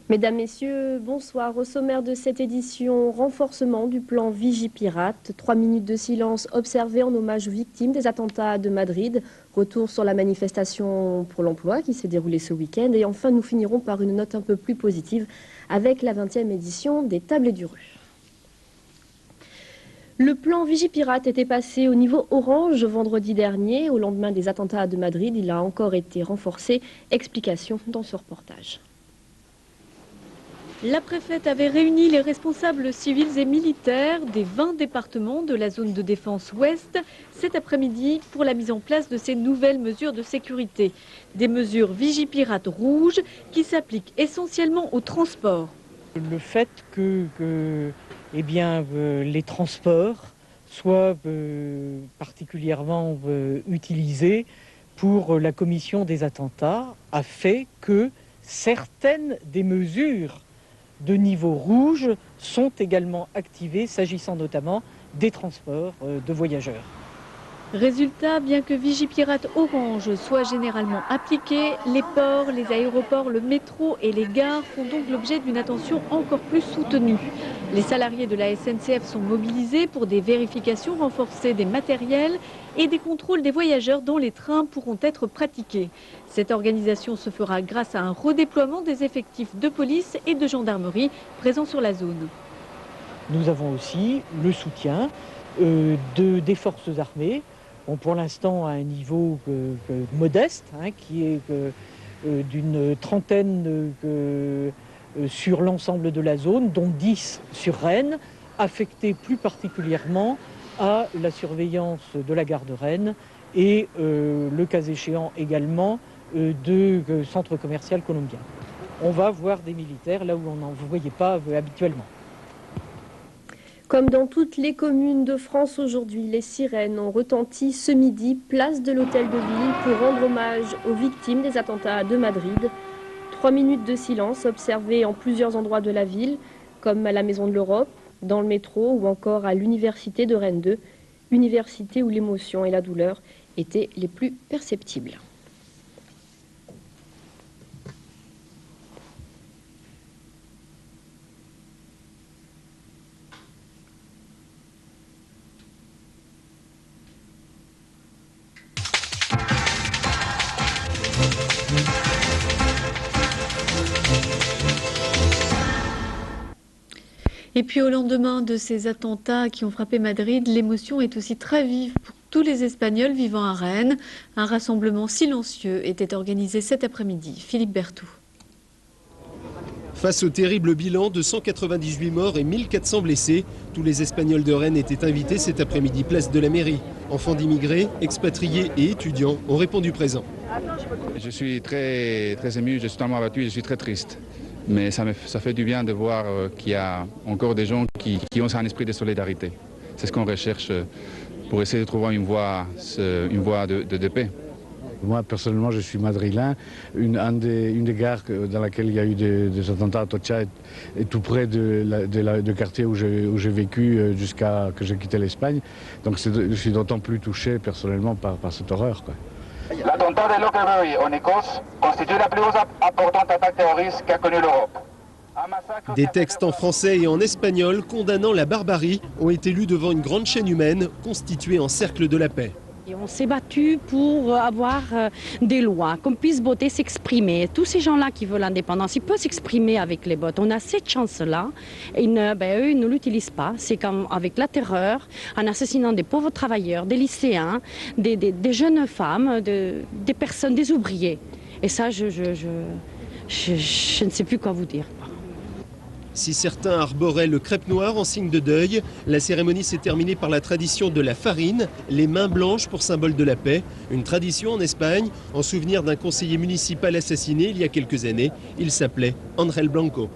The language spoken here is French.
Mesdames, Messieurs, bonsoir. Au sommaire de cette édition, renforcement du plan Vigipirate, 3 minutes de silence observées en hommage aux victimes des attentats de Madrid, retour sur la manifestation pour l'emploi qui s'est déroulée ce week-end et enfin nous finirons par une note un peu plus positive avec la 20e édition des Tablés du Rue. Le plan Vigipirate était passé au niveau orange vendredi dernier. Au lendemain des attentats de Madrid, il a encore été renforcé. Explication dans ce reportage. La préfète avait réuni les responsables civils et militaires des 20 départements de la zone de défense ouest cet après-midi pour la mise en place de ces nouvelles mesures de sécurité. Des mesures Vigipirate rouges qui s'appliquent essentiellement au transport. Le fait que les transports soient particulièrement utilisés pour la commission des attentats a fait que certaines des mesures de niveau rouge sont également activées, s'agissant notamment des transports de voyageurs. Résultat, bien que Vigipirate orange soit généralement appliqué, les ports, les aéroports, le métro et les gares font donc l'objet d'une attention encore plus soutenue. Les salariés de la SNCF sont mobilisés pour des vérifications renforcées des matériels et des contrôles des voyageurs dont les trains pourront être pratiqués. Cette organisation se fera grâce à un redéploiement des effectifs de police et de gendarmerie présents sur la zone. Nous avons aussi le soutien des forces armées. Bon, pour l'instant à un niveau modeste, qui est d'une trentaine sur l'ensemble de la zone, dont 10 sur Rennes, affectés plus particulièrement à la surveillance de la gare de Rennes et le cas échéant également de centre commercial colombien. On va voir des militaires là où on n'en voyait pas habituellement. Comme dans toutes les communes de France aujourd'hui, les sirènes ont retenti ce midi, place de l'Hôtel de Ville, pour rendre hommage aux victimes des attentats de Madrid. 3 minutes de silence observées en plusieurs endroits de la ville, comme à la Maison de l'Europe, dans le métro ou encore à l'université de Rennes 2, université où l'émotion et la douleur étaient les plus perceptibles. Et puis au lendemain de ces attentats qui ont frappé Madrid, l'émotion est aussi très vive pour tous les Espagnols vivant à Rennes. Un rassemblement silencieux était organisé cet après-midi. Philippe Berthoud. Face au terrible bilan de 198 morts et 1400 blessés, tous les Espagnols de Rennes étaient invités cet après-midi place de la mairie. Enfants d'immigrés, expatriés et étudiants ont répondu présent. Je suis très ému, je suis totalement abattu, je suis très triste. Mais ça fait du bien de voir qu'il y a encore des gens qui ont un esprit de solidarité. C'est ce qu'on recherche pour essayer de trouver une voie de paix. Moi, personnellement, je suis madrilène. Une des gares dans laquelle il y a eu des attentats à Atocha est tout près du quartier où j'ai vécu jusqu'à que j'ai quitté l'Espagne. Donc je suis d'autant plus touché personnellement par cette horreur, quoi. L'attentat de Lockerbie en Écosse constitue la plus importante attaque terroriste qu'a connue l'Europe. Des textes en français et en espagnol condamnant la barbarie ont été lus devant une grande chaîne humaine constituée en cercle de la paix. Et on s'est battu pour avoir des lois, qu'on puisse voter, s'exprimer. Tous ces gens-là qui veulent l'indépendance, ils peuvent s'exprimer avec les votes. On a cette chance-là. Eux, ils ne l'utilisent pas. C'est comme avec la terreur, en assassinant des pauvres travailleurs, des lycéens, des jeunes femmes, des personnes, des ouvriers. Et ça, je ne sais plus quoi vous dire. Si certains arboraient le crêpe noir en signe de deuil, la cérémonie s'est terminée par la tradition de la farine, les mains blanches pour symbole de la paix. Une tradition en Espagne, en souvenir d'un conseiller municipal assassiné il y a quelques années. Il s'appelait Ángel Blanco.